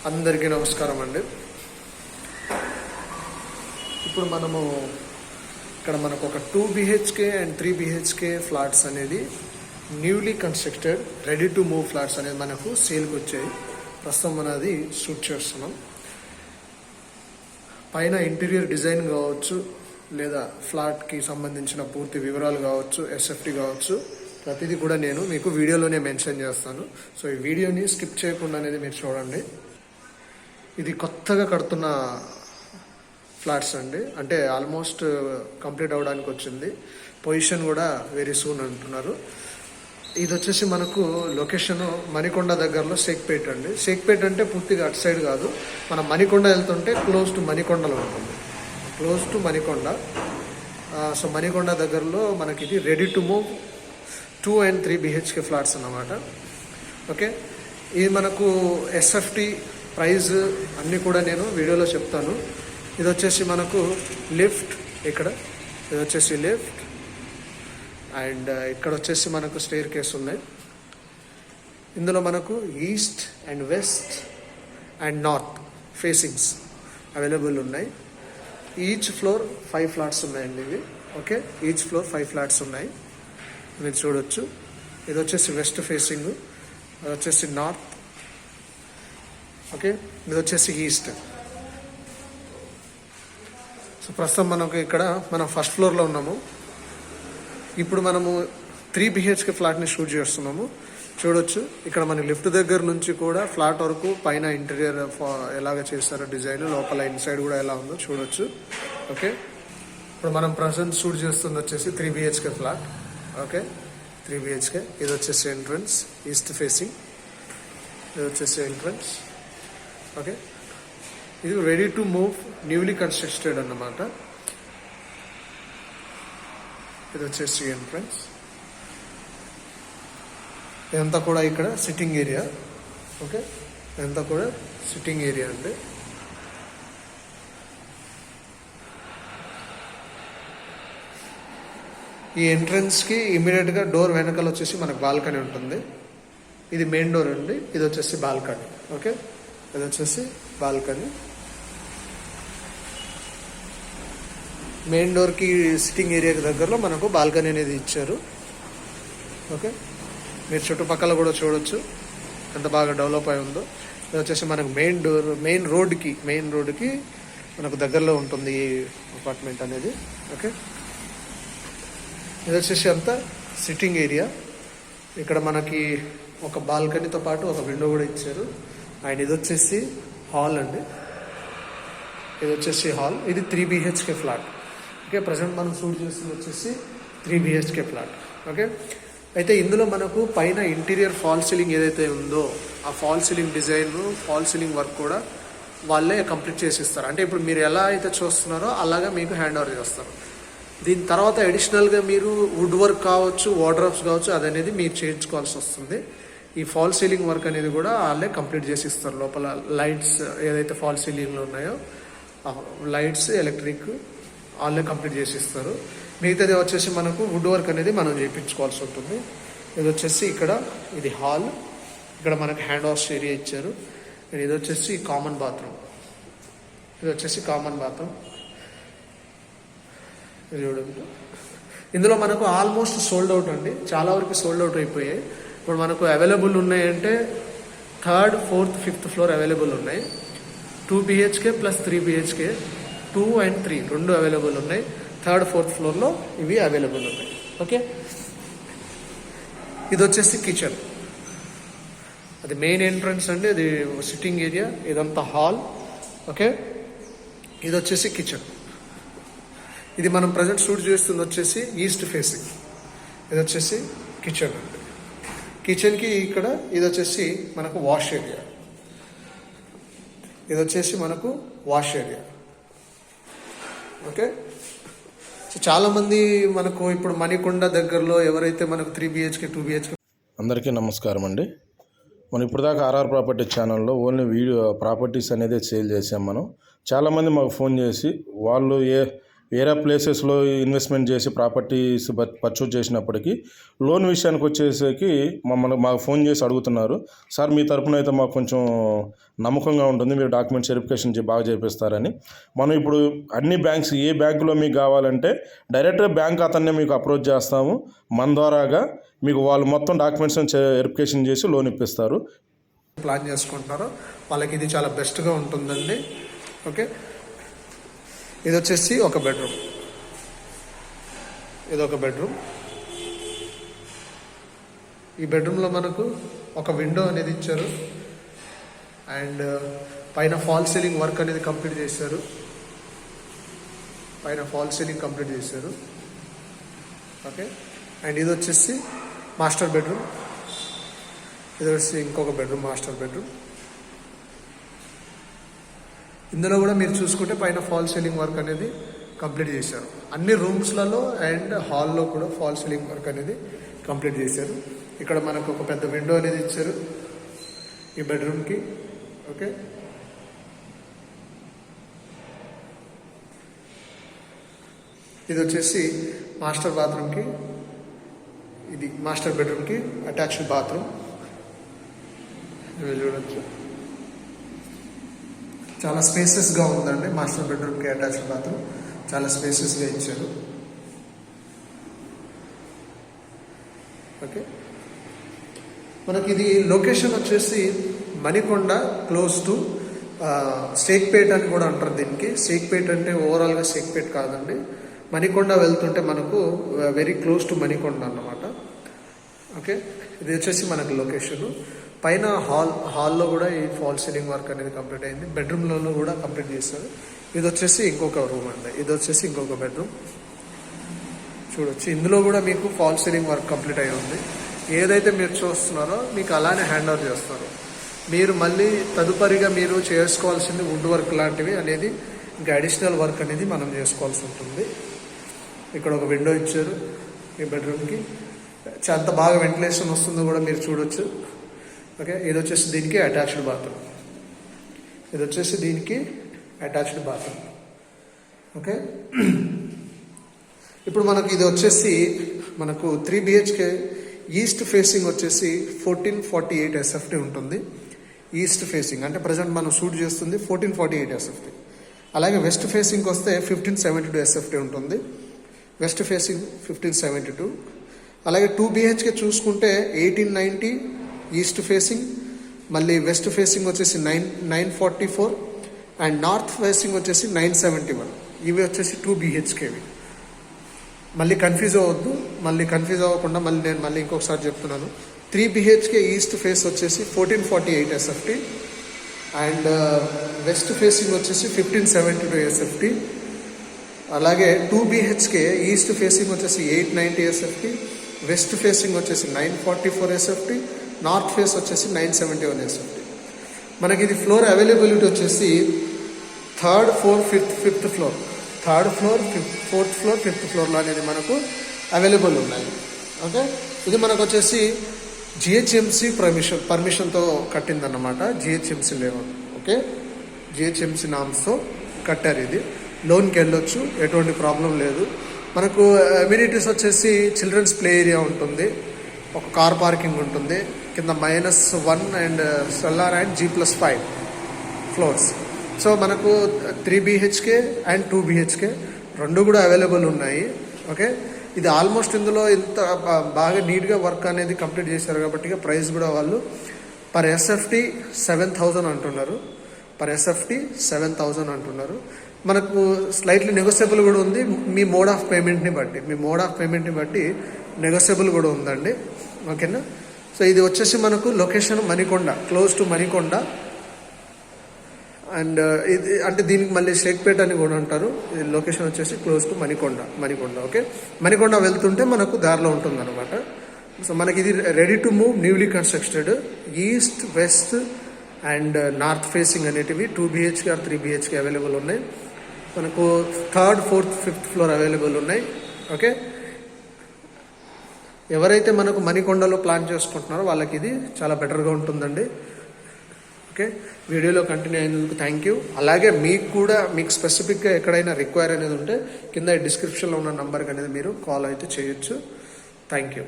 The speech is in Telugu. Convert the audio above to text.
అందరికీ నమస్కారం అండి. ఇప్పుడు మనము ఇక్కడ మనకు ఒక 2 BHK అండ్ 3 BHK ఫ్లాట్స్ అనేది newly constructed ready to move flats అనేది మనకు సేల్కి వచ్చాయి. ప్రస్తుతం మనం అది షూట్ చేస్తున్నాం. పైన ఇంటీరియర్ డిజైన్ కావచ్చు, లేదా ఫ్లాట్కి సంబంధించిన పూర్తి వివరాలు కావచ్చు, SFT కావచ్చు, ప్రతిదీ కూడా నేను మీకు వీడియోలోనే మెన్షన్ చేస్తాను. సో ఈ వీడియోని స్కిప్ చేయకుండా అనేది మీరు చూడండి. ఇది కొత్తగా కడుతున్న ఫ్లాట్స్ అండి, అంటే ఆల్మోస్ట్ కంప్లీట్ అవ్వడానికి వచ్చింది. పొజిషన్ కూడా వెరీ సూన్ అంటున్నారు. ఇది వచ్చేసి మనకు లొకేషన్ మణికొండ దగ్గరలో షేక్పేట్ అండి. షేక్పేట్ అంటే పూర్తిగా అటు సైడ్ కాదు, మనం మణికొండ వెళ్తుంటే క్లోజ్ టు మణికొండలో ఉంటుంది, close to Manikonda. So Manikonda దగ్గరలో మనకి ఇది ready to move 2 and 3 BHK flats అన్నమాట. ఓకే, ఇది మనకు SFT ప్రైజ్ అన్నీ కూడా నేను వీడియోలో చెప్తాను. ఇది వచ్చేసి మనకు లిఫ్ట్, ఇక్కడ ఇది వచ్చేసి లిఫ్ట్, అండ్ ఇక్కడ వచ్చేసి మనకు స్టేర్ కేస్ ఉన్నాయి. ఇందులో మనకు east and west and north facings available ఉన్నాయి. ఈచ్ ఫ్లోర్ 5 ఫ్లాట్స్ ఉన్నాయండి ఇవి. ఓకే, ఈచ్ ఫ్లోర్ 5 ఫ్లాట్స్ ఉన్నాయి, మీరు చూడొచ్చు. ఇది వచ్చేసి వెస్ట్ ఫేసింగ్, అది వచ్చేసి నార్త్. ఓకే, ఇది వచ్చేసి ఈస్ట్. సో ప్రస్తుతం మనకు ఇక్కడ మనం ఫస్ట్ ఫ్లోర్లో ఉన్నాము. ఇప్పుడు మనము 3 BHK ఫ్లాట్ని షూట్ చేస్తున్నాము. చూడొచ్చు, ఇక్కడ మన లిఫ్ట్ దగ్గర నుంచి కూడా ఫ్లాట్ వరకు పైన ఇంటీరియర్ ఎలాగ చేస్తారో డిజైన్, లోపల ఇన్సైడ్ కూడా ఎలా ఉందో చూడొచ్చు. ఓకే, ఇప్పుడు మనం ప్రజెంట్ షూట్ చేస్తుంది వచ్చేసి 3 BHK ఫ్లాట్. Okay, 3 BHK. ఇది వచ్చేసి ఎంట్రన్స్, ఈస్ట్ ఫేసింగ్. ఇది వచ్చేసి ఎంట్రన్స్. ఓకే, ఇది ready to move newly constructed అన్నమాట. ఇది వచ్చేసి ఎంట్రన్స్. ఇదంతా కూడా ఇక్కడ సిట్టింగ్ ఏరియా. ఓకే, ఇదంతా కూడా సిట్టింగ్ ఏరియా అండి. ఈ ఎంట్రన్స్కి ఇమీడియట్గా డోర్ వెనకాల వచ్చేసి మనకు బాల్కనీ ఉంటుంది. ఇది మెయిన్ డోర్ అండి, ఇది వచ్చేసి బాల్కనీ. ఓకే, ఇది వచ్చేసి బాల్కనీ. మెయిన్ డోర్కి సిట్టింగ్ ఏరియాకి దగ్గరలో మనకు బాల్కనీ అనేది ఇచ్చారు. ఓకే, మీరు చుట్టుపక్కల కూడా చూడొచ్చు ఎంత బాగా డెవలప్ అయి ఉందో. ఇది వచ్చేసి మనకు మెయిన్ డోర్, మెయిన్ రోడ్కి మనకు దగ్గరలో ఉంటుంది ఈ అపార్ట్మెంట్ అనేది. ఓకే, ఇది వచ్చేసి అంతా సిట్టింగ్ ఏరియా. ఇక్కడ మనకి ఒక బాల్కనీతో పాటు ఒక విండో కూడా ఇచ్చారు. అండ్ ఇది వచ్చేసి హాల్ అండి, ఇది వచ్చేసి హాల్. ఇది 3 BHK ఫ్లాట్. ఓకే, ప్రజెంట్ మనం షూట్ చేస్తుంది వచ్చేసి 3 BHK ఫ్లాట్. ఓకే, అయితే ఇందులో మనకు పైన ఇంటీరియర్ ఫాల్ సీలింగ్ ఏదైతే ఉందో ఆ fall ceiling design, fall ceiling work కూడా వాళ్ళే కంప్లీట్ చేసి ఇస్తారు. అంటే ఇప్పుడు మీరు ఎలా అయితే చూస్తున్నారో అలాగా మీకు హ్యాండ్ ఓవర్ చేస్తారు. దీని తర్వాత అడిషనల్గా మీరు వుడ్ వర్క్ కావచ్చు, వార్డ్రోబ్స్ కావచ్చు, అదనేది మీరు చేయించుకోవాల్సి వస్తుంది. ఈ ఫాల్ సీలింగ్ వర్క్ అనేది కూడా వాళ్ళే కంప్లీట్ చేసి ఇస్తారు. లోపల లైట్స్ ఏదైతే ఫాల్ సీలింగ్లో ఉన్నాయో లైట్స్, ఎలక్ట్రిక్ వాళ్ళే కంప్లీట్ చేసి ఇస్తారు. మిగతాది వచ్చేసి మనకు వుడ్ వర్క్ అనేది మనం చేయించుకోవాల్సి ఉంటుంది. ఇది వచ్చేసి ఇక్కడ ఇది హాల్, ఇక్కడ మనకు హ్యాండ్ వాష్ ఏరియా ఇచ్చారు. ఇది వచ్చేసి కామన్ బాత్రూమ్, ఇది వచ్చేసి కామన్ బాత్రూమ్. ఇందులో మనకు ఆల్మోస్ట్ సోల్డ్ అవుట్ అండి, చాలా వరకు సోల్డ్ అవుట్ అయిపోయాయి. ఇప్పుడు మనకు అవైలబుల్ ఉన్నాయంటే 3rd, 4th, 5th floor available ఉన్నాయి. 2 BHK ప్లస్ 3 BHK 2 and 3 రెండు అవైలబుల్ ఉన్నాయి. 3rd, 4th ఫ్లోర్లో ఇవి అవైలబుల్ ఉన్నాయి. ఓకే, ఇది వచ్చేసి కిచెన్, అది మెయిన్ ఎంట్రన్స్ అండి, ఇది సిట్టింగ్ ఏరియా, ఇదంతా హాల్. ఓకే, ఇది వచ్చేసి కిచెన్. ఇది మనం ప్రజెంట్ షూట్ చేస్తుంది వచ్చేసి ఈస్ట్ ఫేసింగ్. ఇది వచ్చేసి కిచెన్ అండి. కిచెన్కి ఇక్కడ ఇది వచ్చేసి మనకు వాష్ ఏరియా, ఇది వచ్చేసి మనకు వాష్ ఏరియా. ఓకే, సో చాలామంది మనకు ఇప్పుడు మణికొండ దగ్గరలో ఎవరైతే మనకు 3 BHK 2 BHK. అందరికీ నమస్కారం అండి. మనం ఇప్పటిదాకా ఆర్ఆర్ ప్రాపర్టీ ఛానల్లో ఓన్లీ వీడియో ప్రాపర్టీస్ అనేది సేల్ చేసాం. మనం చాలామంది మాకు ఫోన్ చేసి వాళ్ళు వేరే ప్లేసెస్లో ఇన్వెస్ట్మెంట్ చేసి ప్రాపర్టీస్ పర్చేజ్ చేసినప్పటికీ లోన్ విషయానికి వచ్చేసరికి మాకు ఫోన్ చేసి అడుగుతున్నారు, సార్ మీ తరపున అయితే మాకు కొంచెం నమ్మకంగా ఉంటుంది, మీరు డాక్యుమెంట్స్ వెరిఫికేషన్ బాగా చేపిస్తారని. మనం ఇప్పుడు అన్ని బ్యాంక్స్, ఏ బ్యాంకులో మీకు కావాలంటే డైరెక్ట్గా బ్యాంక్ అతన్నే మీకు అప్రోచ్ చేస్తాము. మన ద్వారాగా మీకు వాళ్ళు మొత్తం డాక్యుమెంట్స్ వెరిఫికేషన్ చేసి లోన్ ఇప్పిస్తారు. ప్లాన్ చేసుకుంటున్నారో వాళ్ళకి ఇది చాలా బెస్ట్గా ఉంటుందండి. ఓకే, ఇది వచ్చేసి ఒక బెడ్రూమ్, ఇది ఒక బెడ్రూమ్. ఈ బెడ్రూమ్లో మనకు ఒక విండో అనేది ఇచ్చారు అండ్ పైన ఫాల్ సీలింగ్ వర్క్ అనేది కంప్లీట్ చేశారు. ఓకే, అండ్ ఇది వచ్చేసి మాస్టర్ బెడ్రూమ్. ఇది వచ్చి ఇంకొక బెడ్రూమ్, మాస్టర్ బెడ్రూమ్. ఇందులో కూడా మీరు చూసుకుంటే పైన ఫాల్ సీలింగ్ వర్క్ అనేది కంప్లీట్ చేశారు. అన్ని రూమ్స్లలో అండ్ హాల్లో కూడా ఫాల్ సీలింగ్ వర్క్ అనేది కంప్లీట్ చేశారు. ఇక్కడ మనకు ఒక పెద్ద విండో అనేది ఇచ్చారు ఈ బెడ్రూమ్కి. ఓకే, ఇది వచ్చేసి మాస్టర్ బాత్రూమ్కి, ఇది మాస్టర్ బెడ్రూమ్కి అటాచ్డ్ బాత్రూమ్. చూడొచ్చు, చాలా స్పేసెస్గా ఉందండి. మాస్టర్ బెడ్రూమ్కి అటాచ్డ్ బాత్రూమ్ చాలా స్పేసెస్గా ఇచ్చారు. ఓకే, మనకి ఇది లొకేషన్ వచ్చేసి మణికొండ, క్లోజ్ టు షేక్పేట్ అని కూడా అంటారు దీనికి. షేక్పేట్ అంటే ఓవరాల్గా షేక్పేట్ కాదండి, మణికొండ వెళ్తుంటే మనకు వెరీ క్లోజ్ టు మణికొండ అన్నమాట. ఓకే, ఇది వచ్చేసి మనకు లొకేషను. పైన హాల్లో కూడా ఈ ఫాల్ సీలింగ్ వర్క్ అనేది కంప్లీట్ అయింది. బెడ్రూమ్లలో కూడా కంప్లీట్ చేస్తారు. ఇది వచ్చేసి ఇంకొక రూమ్ అండి, ఇది వచ్చేసి ఇంకొక బెడ్రూమ్. చూడొచ్చు, ఇందులో కూడా మీకు ఫాల్ సీలింగ్ వర్క్ కంప్లీట్ అయి ఉంది. ఏదైతే మీరు చూస్తున్నారో మీకు అలానే హ్యాండ్ ఓవర్ చేస్తారు. మీరు మళ్ళీ తదుపరిగా మీరు చేసుకోవాల్సింది వుడ్ వర్క్ లాంటివి అనేది, ఇంకా అడిషనల్ వర్క్ అనేది మనం చేసుకోవాల్సి ఉంటుంది. ఇక్కడ ఒక విండో ఇచ్చారు ఈ బెడ్రూమ్కి, ఎంత బాగా వెంటిలేషన్ వస్తుందో కూడా మీరు చూడొచ్చు. ఓకే, ఇది వచ్చేసి దీనికి అటాచ్డ్ బాత్రూమ్, ఇది వచ్చేసి దీనికి అటాచ్డ్ బాత్రూమ్. ఓకే, ఇప్పుడు మనకు ఇది వచ్చేసి మనకు 3 BHK ఈస్ట్ ఫేసింగ్ వచ్చేసి 1448 SFT ఉంటుంది. ఈస్ట్ ఫేసింగ్ అంటే ప్రజెంట్ మనం షూట్ చేస్తుంది 1448 SFT. అలాగే వెస్ట్ ఫేసింగ్కి వస్తే 1572 SFT ఉంటుంది. West facing 1572. అలాగే 2 BHK చూసుకుంటే 1890 ఈస్ట్ ఫేసింగ్, మళ్ళీ వెస్ట్ ఫేసింగ్ వచ్చేసి 944 అండ్ నార్త్ ఫేసింగ్ వచ్చేసి 971. ఇవి వచ్చేసి 2 BHKవి. మళ్ళీ కన్ఫ్యూజ్ అవ్వకుండా నేను ఇంకొకసారి చెప్తున్నాను. 3 BHK ఈస్ట్ ఫేస్ వచ్చేసి 1448 SFT అండ్ వెస్ట్ ఫేసింగ్ వచ్చేసి 1572 SFT. అలాగే 2 BHK ఈస్ట్ ఫేసింగ్ వచ్చేసి 890 SFT, వెస్ట్ ఫేసింగ్ వచ్చేసి 944 SFT, నార్త్ ఫేస్ వచ్చేసి 971 SFT. మనకి ఇది ఫ్లోర్ అవైలబిలిటీ వచ్చేసి 3rd floor, 5th floor, 3rd floor, 4th floor, 5th ఫ్లోర్లో అనేది మనకు అవైలబుల్ ఉన్నాయి. ఓకే, ఇది మనకు వచ్చేసి GHMC పర్మిషన్తో కట్టిందన్నమాట. GHMC layout. Okay, GHMC నామ్స్తో కట్టారు. ఇది లోన్కి వెళ్ళొచ్చు, ఎటువంటి ప్రాబ్లం లేదు. మనకు అమ్యూనిటీస్ వచ్చేసి చిల్డ్రన్స్ ప్లే ఏరియా ఉంటుంది, ఒక కార్ పార్కింగ్ ఉంటుంది, కింద -1 and cellar and G+5 floors. So మనకు 3 BHK అండ్ 2 BHK రెండు కూడా అవైలబుల్ ఉన్నాయి. ఓకే, ఇది ఆల్మోస్ట్ ఇందులో ఇంత బాగా నీట్గా వర్క్ అనేది కంప్లీట్ చేశారు కాబట్టి ప్రైస్ కూడా వాళ్ళు పర్ SFT 7,000 అంటున్నారు. మనకు స్లైట్లీ నెగోషియబుల్ కూడా ఉంది, మీ మోడ్ ఆఫ్ పేమెంట్ని బట్టి నెగోషియబుల్ కూడా ఉందండి. ఓకేనా, సో ఇది వచ్చేసి మనకు location Manikonda, close to Manikonda. And ఇది అంటే దీనికి మళ్ళీ షేక్పేట్ అని కూడా అంటారు. ఇది లొకేషన్ వచ్చేసి close to Manikonda. Okay, Manikonda వెళ్తుంటే మనకు దారిలో ఉంటుంది అనమాట. సో మనకి ఇది ready to move, newly constructed, east, west and north facing అనేటివి 2 BHK ఆర్ 3 BHK అవైలబుల్ ఉన్నాయి. మనకు 3rd, 4th, 5th floor available ఉన్నాయి. ఓకే, ఎవరైతే మనకు మణికొండలో ప్లాన్ చేసుకుంటున్నారో వాళ్ళకి ఇది చాలా బెటర్గా ఉంటుందండి. ఓకే, వీడియోలో కంటిన్యూ అయినందుకు థ్యాంక్ యూ. అలాగే మీకు స్పెసిఫిక్గా ఎక్కడైనా రిక్వైర్ అనేది ఉంటే కింద డిస్క్రిప్షన్లో ఉన్న నంబర్కి అనేది మీరు కాల్ అయితే చేయొచ్చు. Thank you.